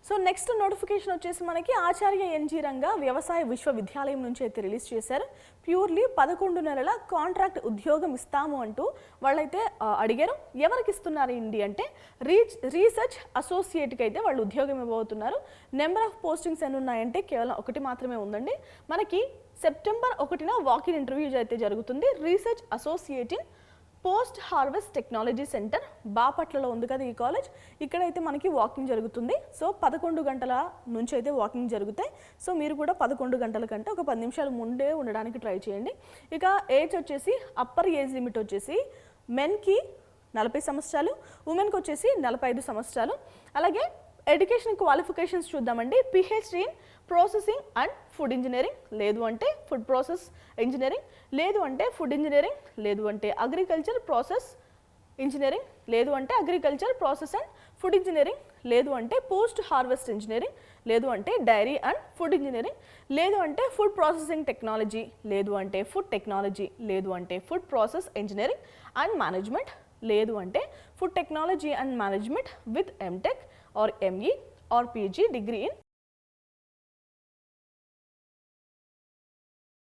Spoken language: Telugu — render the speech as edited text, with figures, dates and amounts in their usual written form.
సో నెక్స్ట్ నోటిఫికేషన్ వచ్చేసి మనకి ఆచార్య ఎన్జీ రంగా వ్యవసాయ విశ్వవిద్యాలయం నుంచి అయితే రిలీజ్ చేశారు. ప్యూర్లీ 11 నెలల కాంట్రాక్ట్ ఉద్యోగం ఇస్తాము అంటూ వాళ్ళైతే అడిగారు. ఎవరికి ఇస్తున్నారు ఏంటి అంటే రీసెర్చ్ అసోసియేట్కి అయితే వాళ్ళు ఉద్యోగం ఇవ్వబోతున్నారు. నెంబర్ ఆఫ్ పోస్టింగ్స్ ఎన్ని ఉన్నాయంటే కేవలం 1 మాత్రమే ఉందండి. మనకి సెప్టెంబర్ 1న వాకిన్ ఇంటర్వ్యూ అయితే జరుగుతుంది. Research associate in post harvest technology centre బాపట్లలో ఉంది కదా ఈ కాలేజ్. ఇక్కడైతే మనకి వాకింగ్ జరుగుతుంది. సో 11 గంటల నుంచి అయితే వాకింగ్ జరుగుతాయి. సో మీరు కూడా 11 గంటల కంటే ఒక 10 నిమిషాలు ముందే ఉండడానికి ట్రై చేయండి. ఇక ఏజ్ వచ్చేసి అప్పర్ ఏజ్ లిమిట్ వచ్చేసి మెన్కి 40 సంవత్సరాలు, ఉమెన్కి వచ్చేసి 45 సంవత్సరాలు. అలాగే ఎడ్యుకేషన్ క్వాలిఫికేషన్స్ చూద్దామండి. PhD in processing and food engineering, లేదు అంటే ఫుడ్ ప్రాసెస్ ఇంజనీరింగ్, లేదు అంటే ఫుడ్ ఇంజనీరింగ్, లేదు అంటే అగ్రికల్చర్ ప్రాసెస్ ఇంజనీరింగ్, లేదు అంటే agriculture process and food engineering, లేదు అంటే పోస్ట్ హార్వెస్ట్ ఇంజనీరింగ్, లేదు అంటే డైరీ అండ్ ఫుడ్ ఇంజనీరింగ్, లేదు అంటే ఫుడ్ ప్రాసెసింగ్ టెక్నాలజీ, లేదు అంటే ఫుడ్ టెక్నాలజీ, లేదు అంటే food process engineering and management, లేదు అంటే food technology and management with MTech or ME or PG degree in